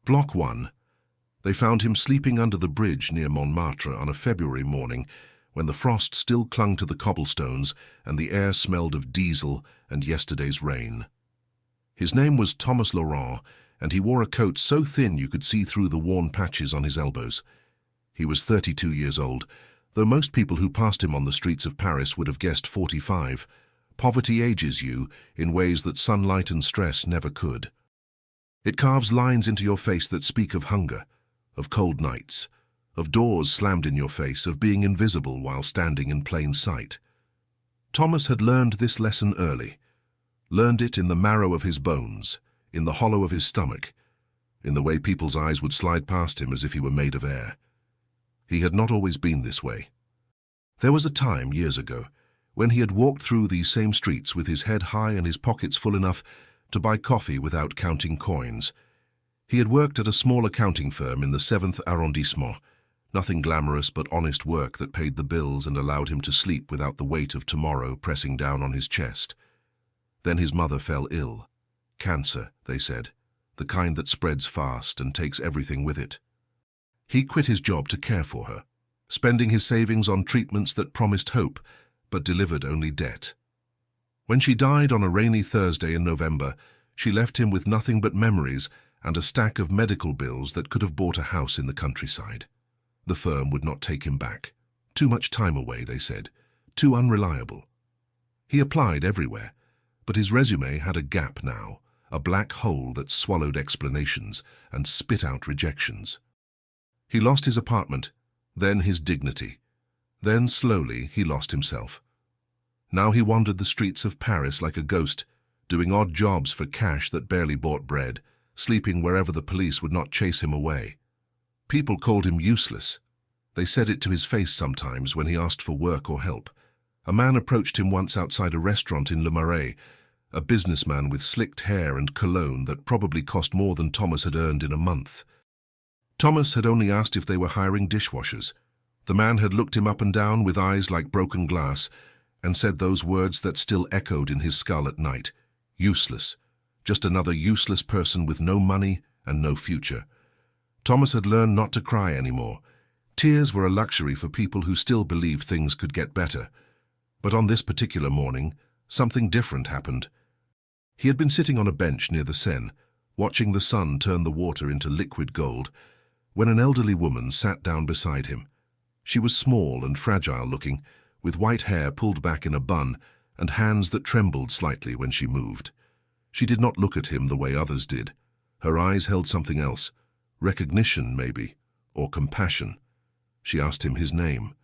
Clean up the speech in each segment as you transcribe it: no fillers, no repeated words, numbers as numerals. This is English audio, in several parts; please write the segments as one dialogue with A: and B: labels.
A: Block 1. They found him sleeping under the bridge near Montmartre on a February morning when the frost still clung to the cobblestones and the air smelled of diesel and yesterday's rain. His name was Thomas Laurent, and he wore a coat so thin you could see through the worn patches on his elbows. He was 32 years old, though most people who passed him on the streets of Paris would have guessed 45. Poverty ages you in ways that sunlight and stress never could. It carves lines into your face that speak of hunger, of cold nights, of doors slammed in your face, of being invisible while standing in plain sight. Thomas had learned this lesson early, learned it in the marrow of his bones, in the hollow of his stomach, in the way people's eyes would slide past him as if he were made of air. He had not always been this way. There was a time, years ago, when he had walked through these same streets with his head high and his pockets full enough to buy coffee without counting coins. He had worked at a small accounting firm in the 7th arrondissement, nothing glamorous but honest work that paid the bills and allowed him to sleep without the weight of tomorrow pressing down on his chest. Then his mother fell ill. Cancer, they said, the kind that spreads fast and takes everything with it. He quit his job to care for her, spending his savings on treatments that promised hope but delivered only debt. When she died on a rainy Thursday in November, she left him with nothing but memories and a stack of medical bills that could have bought a house in the countryside. The firm would not take him back. Too much time away, they said. Too unreliable. He applied everywhere, but his resume had a gap now, a black hole that swallowed explanations and spit out rejections. He lost his apartment, then his dignity. Then, slowly, he lost himself. Now he wandered the streets of Paris like a ghost, doing odd jobs for cash that barely bought bread, sleeping wherever the police would not chase him away. People called him useless. They said it to his face sometimes when he asked for work or help. A man approached him once outside a restaurant in Le Marais, a businessman with slicked hair and cologne that probably cost more than Thomas had earned in a month. Thomas had only asked if they were hiring dishwashers. The man had looked him up and down with eyes like broken glass and said those words that still echoed in his skull at night. Useless. Just another useless person with no money and no future. Thomas had learned not to cry anymore. Tears were a luxury for people who still believed things could get better. But on this particular morning, something different happened. He had been sitting on a bench near the Seine, watching the sun turn the water into liquid gold, when an elderly woman sat down beside him. She was small and fragile-looking, with white hair pulled back in a bun and hands that trembled slightly when she moved. She did not look at him the way others did. Her eyes held something else, recognition maybe, or compassion. She asked him his name.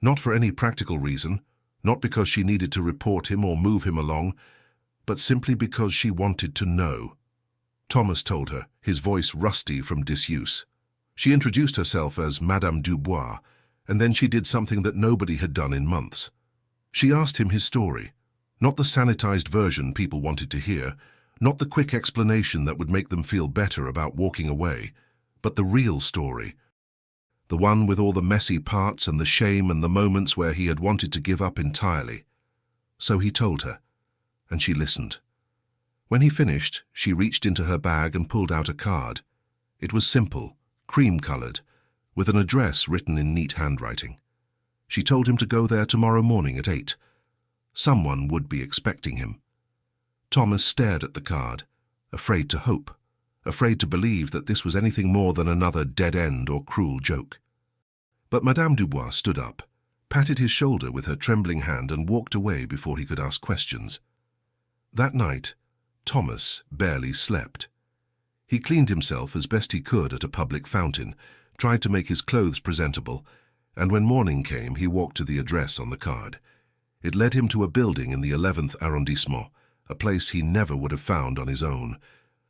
A: Not for any practical reason, not because she needed to report him or move him along, but simply because she wanted to know. Thomas told her, his voice rusty from disuse. She introduced herself as Madame Dubois, and then she did something that nobody had done in months. She asked him his story, not the sanitized version people wanted to hear, not the quick explanation that would make them feel better about walking away, but the real story. The one with all the messy parts and the shame and the moments where he had wanted to give up entirely. So he told her, and she listened. When he finished, she reached into her bag and pulled out a card. It was simple, cream-colored, with an address written in neat handwriting. She told him to go there tomorrow morning at 8. Someone would be expecting him. Thomas stared at the card, afraid to hope, afraid to believe that this was anything more than another dead end or cruel joke. But Madame Dubois stood up, patted his shoulder with her trembling hand and walked away before he could ask questions. That night, Thomas barely slept. He cleaned himself as best he could at a public fountain, tried to make his clothes presentable, and when morning came he walked to the address on the card. It led him to a building in the 11th arrondissement, a place he never would have found on his own.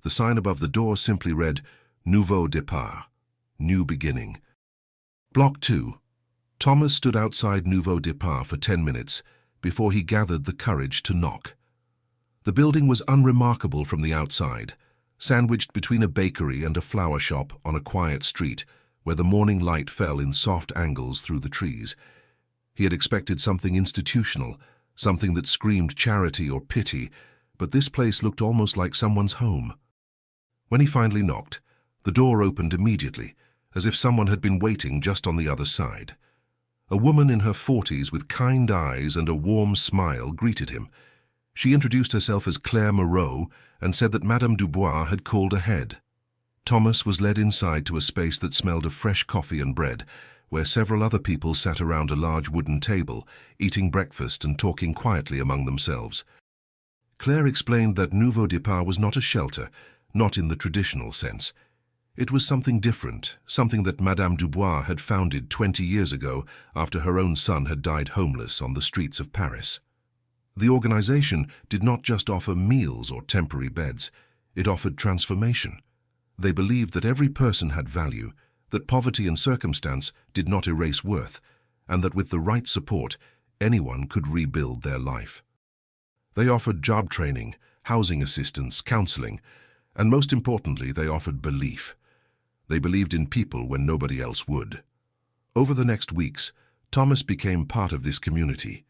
A: The sign above the door simply read, Nouveau départ, New Beginning. Block 2. Thomas stood outside Nouveau départ for 10 minutes before he gathered the courage to knock. The building was unremarkable from the outside, sandwiched between a bakery and a flower shop on a quiet street where the morning light fell in soft angles through the trees. He had expected something institutional, something that screamed charity or pity, but this place looked almost like someone's home. When he finally knocked, The door opened immediately, as if someone had been waiting just on the other side. A woman in her 40s with kind eyes and a warm smile greeted him. She introduced herself as Claire Moreau and said that Madame Dubois had called ahead. Thomas was led inside to a space that smelled of fresh coffee and bread, where several other people sat around a large wooden table, eating breakfast and talking quietly among themselves. Claire explained that Nouveau Départ was not a shelter, not in the traditional sense. It was something different, something that Madame Dubois had founded 20 years ago after her own son had died homeless on the streets of Paris. The organization did not just offer meals or temporary beds, it offered transformation. They believed that every person had value, that poverty and circumstance did not erase worth, and that with the right support, anyone could rebuild their life. They offered job training, housing assistance, counseling, and most importantly, they offered belief. They believed in people when nobody else would. Over the next weeks, Thomas became part of this community.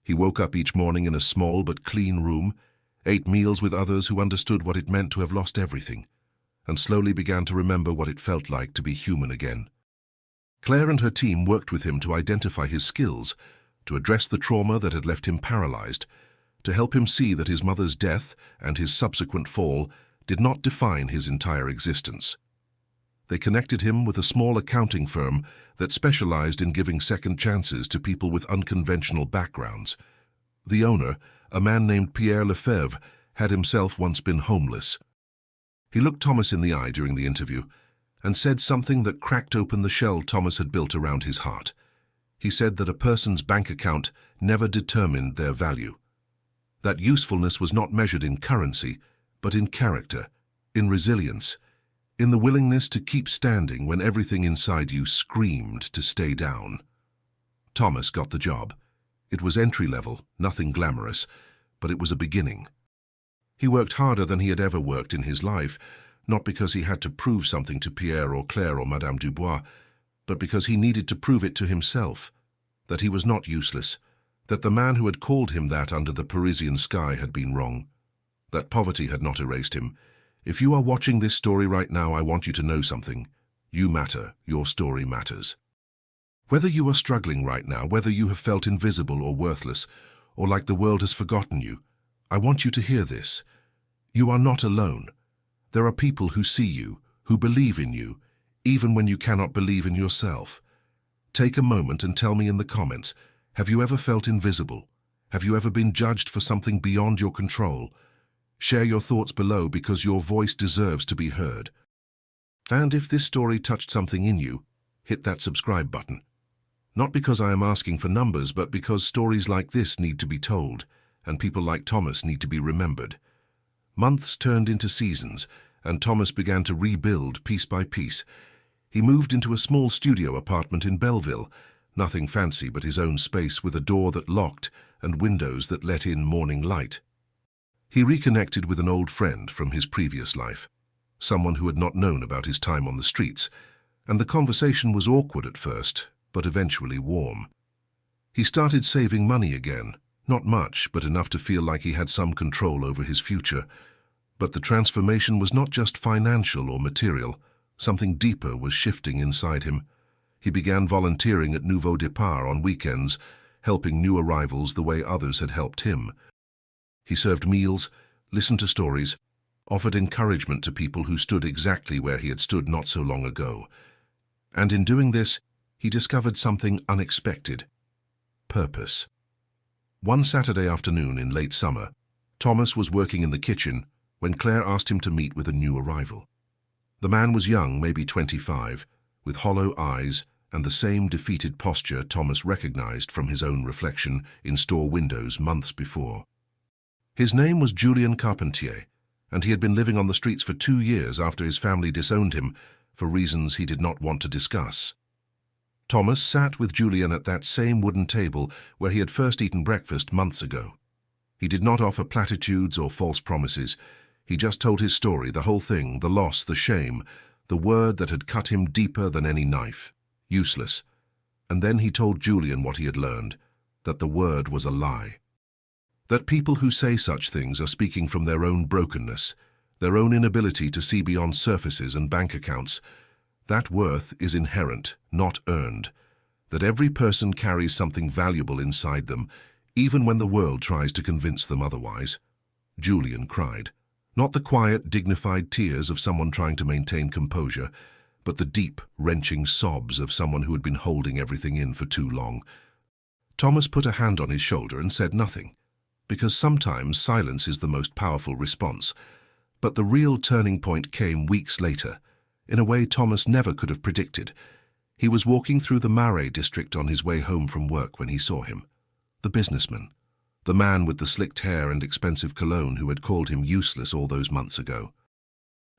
A: He woke up each morning in a small but clean room, ate meals with others who understood what it meant to have lost everything, and slowly began to remember what it felt like to be human again. Claire and her team worked with him to identify his skills, to address the trauma that had left him paralyzed, to help him see that his mother's death and his subsequent fall did not define his entire existence. They connected him with a small accounting firm that specialized in giving second chances to people with unconventional backgrounds. The owner, a man named Pierre Lefebvre, had himself once been homeless. He looked Thomas in the eye during the interview and said something that cracked open the shell Thomas had built around his heart. He said that a person's bank account never determined their value. That usefulness was not measured in currency, but in character, in resilience, in the willingness to keep standing when everything inside you screamed to stay down. Thomas got the job. It was entry-level, nothing glamorous, but it was a beginning. He worked harder than he had ever worked in his life, not because he had to prove something to Pierre or Claire or Madame Dubois, but because he needed to prove it to himself, that he was not useless, that the man who had called him that under the Parisian sky had been wrong, that poverty had not erased him. If you are watching this story right now, I want you to know something. You matter. Your story matters. Whether you are struggling right now, whether you have felt invisible or worthless, or like the world has forgotten you, I want you to hear this. You are not alone. There are people who see you, who believe in you, even when you cannot believe in yourself. Take a moment and tell me in the comments, have you ever felt invisible? Have you ever been judged for something beyond your control? Share your thoughts below because your voice deserves to be heard. And if this story touched something in you, hit that subscribe button. Not because I am asking for numbers, but because stories like this need to be told, and people like Thomas need to be remembered. Months turned into seasons, and Thomas began to rebuild piece by piece. He moved into a small studio apartment in Belleville, nothing fancy but his own space with a door that locked and windows that let in morning light. He reconnected with an old friend from his previous life, someone who had not known about his time on the streets, and the conversation was awkward at first, but eventually warm. He started saving money again, not much, but enough to feel like he had some control over his future. But the transformation was not just financial or material. Something deeper was shifting inside him. He began volunteering at Nouveau Départ on weekends, helping new arrivals the way others had helped him. He served meals, listened to stories, offered encouragement to people who stood exactly where he had stood not so long ago. And in doing this, he discovered something unexpected: purpose. One Saturday afternoon in late summer, Thomas was working in the kitchen when Claire asked him to meet with a new arrival. The man was young, maybe 25, with hollow eyes and the same defeated posture Thomas recognized from his own reflection in store windows months before. His name was Julien Carpentier, and he had been living on the streets for 2 years after his family disowned him for reasons he did not want to discuss. Thomas sat with Julien at that same wooden table where he had first eaten breakfast months ago. He did not offer platitudes or false promises. He just told his story, the whole thing, the loss, the shame, the word that had cut him deeper than any knife. Useless. And then he told Julien what he had learned, that the word was a lie. That people who say such things are speaking from their own brokenness, their own inability to see beyond surfaces and bank accounts. That worth is inherent, not earned. That every person carries something valuable inside them, even when the world tries to convince them otherwise. Julian cried. Not the quiet, dignified tears of someone trying to maintain composure, but the deep, wrenching sobs of someone who had been holding everything in for too long. Thomas put a hand on his shoulder and said nothing, because sometimes silence is the most powerful response. But the real turning point came weeks later, in a way Thomas never could have predicted. He was walking through the Marais district on his way home from work when he saw him. The businessman, the man with the slicked hair and expensive cologne who had called him useless all those months ago.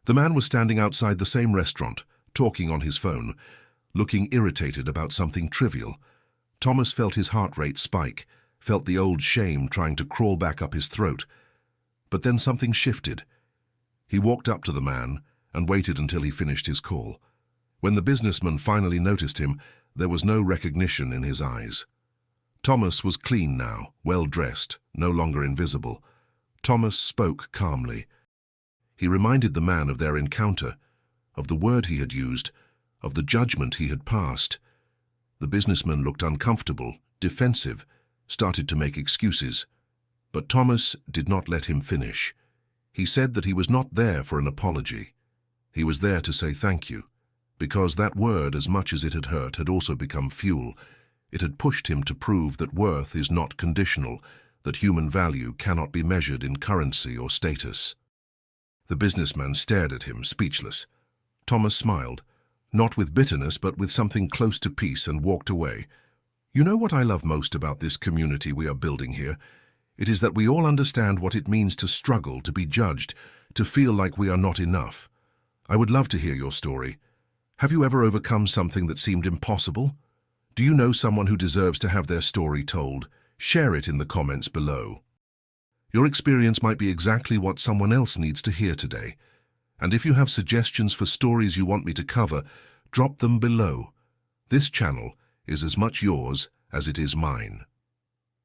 A: The man was standing outside the same restaurant, talking on his phone, looking irritated about something trivial. Thomas felt his heart rate spike, felt the old shame trying to crawl back up his throat. But then something shifted. He walked up to the man and waited until he finished his call. When the businessman finally noticed him, there was no recognition in his eyes. Thomas was clean now, well-dressed, no longer invisible. Thomas spoke calmly. He reminded the man of their encounter, of the word he had used, of the judgment he had passed. The businessman looked uncomfortable, defensive, started to make excuses. But Thomas did not let him finish. He said that he was not there for an apology. He was there to say thank you, because that word, as much as it had hurt, had also become fuel. It had pushed him to prove that worth is not conditional, that human value cannot be measured in currency or status. The businessman stared at him, speechless. Thomas smiled, not with bitterness but with something close to peace, and walked away. You know what I love most about this community we are building here? It is that we all understand what it means to struggle, to be judged, to feel like we are not enough. I would love to hear your story. Have you ever overcome something that seemed impossible? Do you know someone who deserves to have their story told? Share it in the comments below. Your experience might be exactly what someone else needs to hear today. And if you have suggestions for stories you want me to cover, drop them below. This channel is as much yours as it is mine.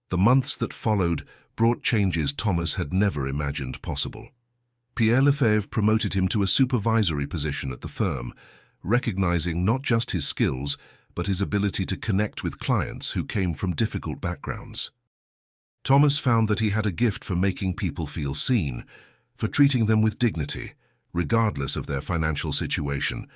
A: The months that followed brought changes Thomas had never imagined possible. Pierre Lefebvre promoted him to a supervisory position at the firm, recognizing not just his skills, but his ability to connect with clients who came from difficult backgrounds. Thomas found that he had a gift for making people feel seen, for treating them with dignity, regardless of their financial situation.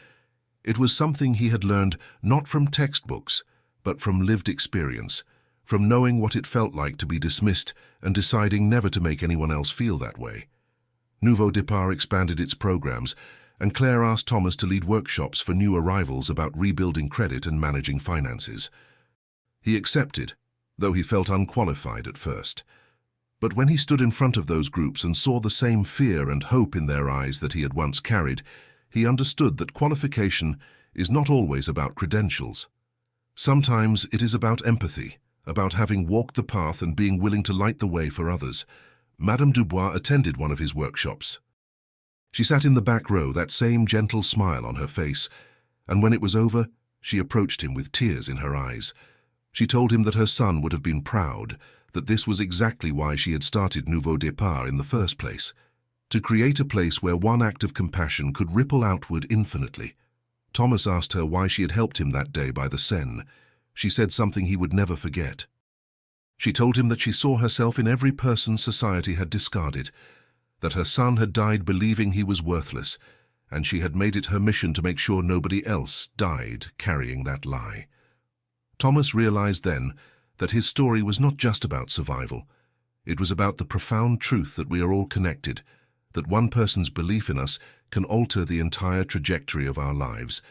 A: It was something he had learned not from textbooks, but from lived experience, from knowing what it felt like to be dismissed and deciding never to make anyone else feel that way. Nouveau Départ expanded its programs, and Claire asked Thomas to lead workshops for new arrivals about rebuilding credit and managing finances. He accepted, though he felt unqualified at first. But when he stood in front of those groups and saw the same fear and hope in their eyes that he had once carried, he understood that qualification is not always about credentials. Sometimes it is about empathy, about having walked the path and being willing to light the way for others. Madame Dubois attended one of his workshops. She sat in the back row, that same gentle smile on her face, and when it was over, she approached him with tears in her eyes. She told him that her son would have been proud, that this was exactly why she had started Nouveau Départ in the first place, to create a place where one act of compassion could ripple outward infinitely. Thomas asked her why she had helped him that day by the Seine. She said something he would never forget. She told him that she saw herself in every person society had discarded, that her son had died believing he was worthless, and she had made it her mission to make sure nobody else died carrying that lie. Thomas realized then that his story was not just about survival. It was about the profound truth that we are all connected, that one person's belief in us can alter the entire trajectory of our lives,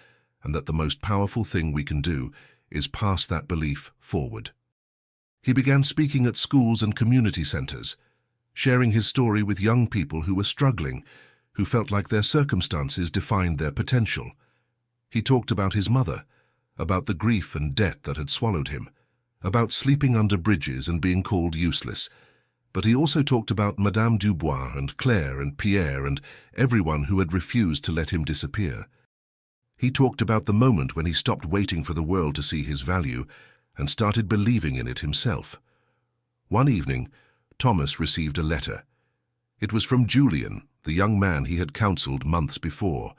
A: and that the most powerful thing we can do is pass that belief forward. He began speaking at schools and community centers, sharing his story with young people who were struggling, who felt like their circumstances defined their potential. He talked about his mother, about the grief and debt that had swallowed him, about sleeping under bridges and being called useless. But he also talked about Madame Dubois and Claire and Pierre and everyone who had refused to let him disappear. He talked about the moment when he stopped waiting for the world to see his value and started believing in it himself. One evening, Thomas received a letter. It was from Julian, the young man he had counseled months before.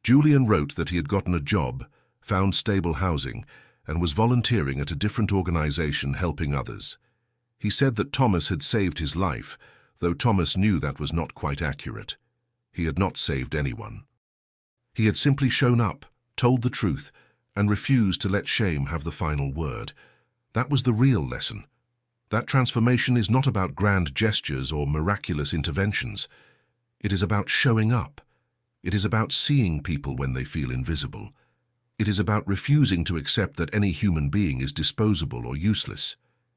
A: Julian wrote that he had gotten a job, found stable housing, and was volunteering at a different organization helping others. He said that Thomas had saved his life, though Thomas knew that was not quite accurate. He had not saved anyone. He had simply shown up, told the truth, and refused to let shame have the final word. That was the real lesson. That transformation is not about grand gestures or miraculous interventions. It is about showing up. It is about seeing people when they feel invisible. It is about refusing to accept that any human being is disposable or useless.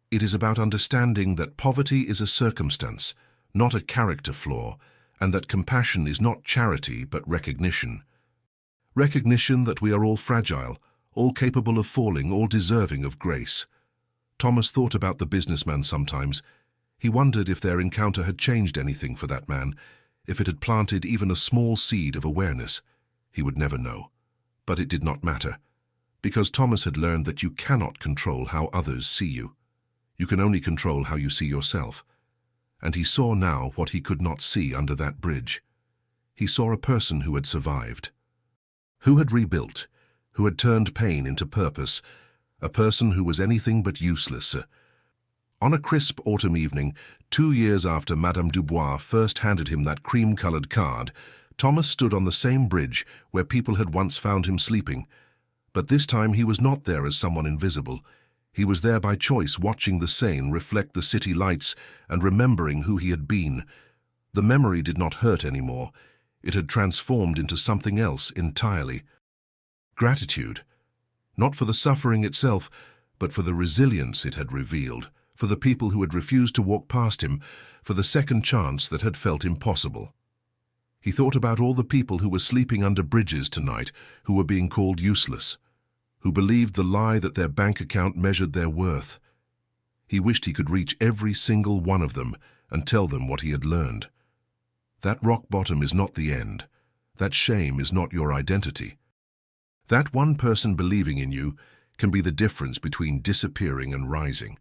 A: It is about understanding that poverty is a circumstance, not a character flaw, and that compassion is not charity but recognition. Recognition that we are all fragile, all capable of falling, all deserving of grace. Thomas thought about the businessman sometimes. He wondered if their encounter had changed anything for that man, if it had planted even a small seed of awareness. He would never know. But it did not matter, because Thomas had learned that you cannot control how others see you. You can only control how you see yourself. And he saw now what he could not see under that bridge. He saw a person who had survived, who had rebuilt, who had turned pain into purpose, a person who was anything but useless. On a crisp autumn evening, 2 years after Madame Dubois first handed him that cream-colored card, Thomas stood on the same bridge where people had once found him sleeping. But this time he was not there as someone invisible. He was there by choice, watching the Seine reflect the city lights and remembering who he had been. The memory did not hurt anymore. It had transformed into something else entirely. Gratitude. Not for the suffering itself, but for the resilience it had revealed, for the people who had refused to walk past him, for the second chance that had felt impossible. He thought about all the people who were sleeping under bridges tonight, who were being called useless, who believed the lie that their bank account measured their worth. He wished he could reach every single one of them and tell them what he had learned. That rock bottom is not the end. That shame is not your identity. That one person believing in you can be the difference between disappearing and rising.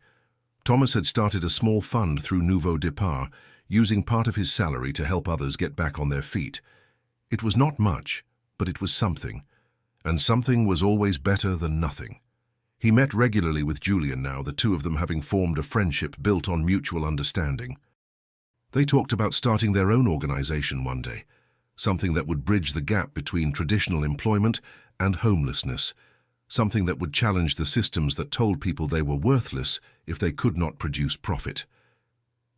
A: Thomas had started a small fund through Nouveau Départ, using part of his salary to help others get back on their feet. It was not much, but it was something, and something was always better than nothing. He met regularly with Julian now, the two of them having formed a friendship built on mutual understanding. They talked about starting their own organization one day, something that would bridge the gap between traditional employment and homelessness, something that would challenge the systems that told people they were worthless if they could not produce profit.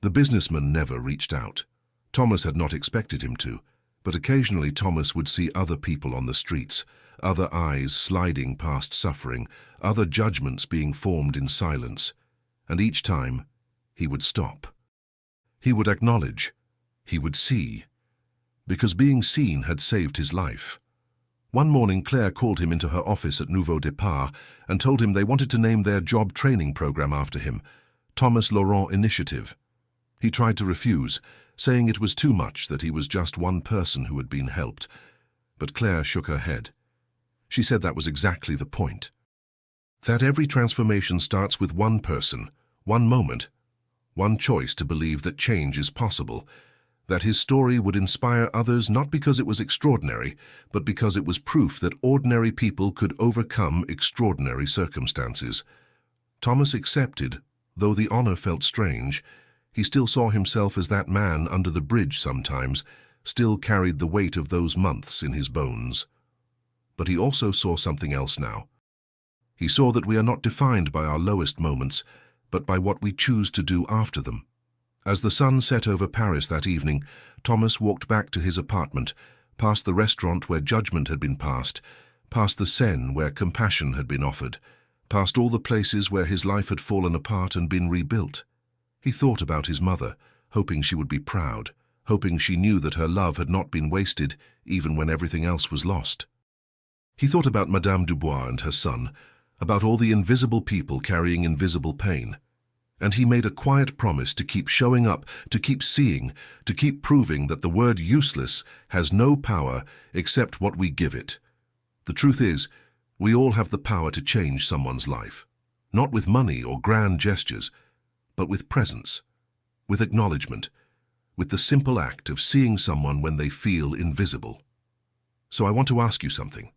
A: The businessman never reached out. Thomas had not expected him to, but occasionally Thomas would see other people on the streets, other eyes sliding past suffering, other judgments being formed in silence, and each time he would stop. He would acknowledge, he would see, because being seen had saved his life. One morning Claire called him into her office at Nouveau Départ and told him they wanted to name their job training program after him, Thomas Laurent Initiative. He tried to refuse, saying it was too much, that he was just one person who had been helped. But Claire shook her head. She said that was exactly the point. That every transformation starts with one person, one moment, one choice to believe that change is possible, that his story would inspire others not because it was extraordinary, but because it was proof that ordinary people could overcome extraordinary circumstances. Thomas accepted, though the honor felt strange. He still saw himself as that man under the bridge sometimes, still carried the weight of those months in his bones. But he also saw something else now. He saw that we are not defined by our lowest moments, but by what we choose to do after them. As the sun set over Paris that evening, Thomas walked back to his apartment, past the restaurant where judgment had been passed, past the Seine where compassion had been offered, past all the places where his life had fallen apart and been rebuilt. He thought about his mother, hoping she would be proud, hoping she knew that her love had not been wasted even when everything else was lost. He thought about Madame Dubois and her son, about all the invisible people carrying invisible pain. And he made a quiet promise to keep showing up, to keep seeing, to keep proving that the word useless has no power except what we give it. The truth is, we all have the power to change someone's life, not with money or grand gestures, but with presence, with acknowledgement, with the simple act of seeing someone when they feel invisible. So I want to ask you something.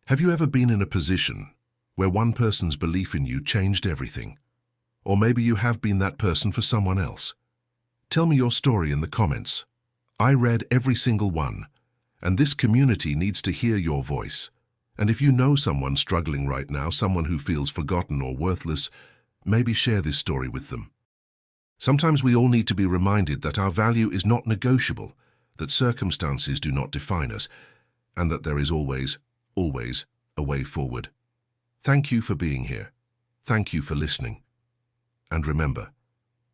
A: Have you ever been in a position where one person's belief in you changed everything? Or maybe you have been that person for someone else. Tell me your story in the comments. I read every single one, and this community needs to hear your voice. And if you know someone struggling right now, someone who feels forgotten or worthless, maybe share this story with them. Sometimes we all need to be reminded that our value is not negotiable, that circumstances do not define us, and that there is always a way forward. Thank you for being here. Thank you for listening. And remember,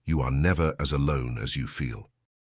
A: you are never as alone as you feel.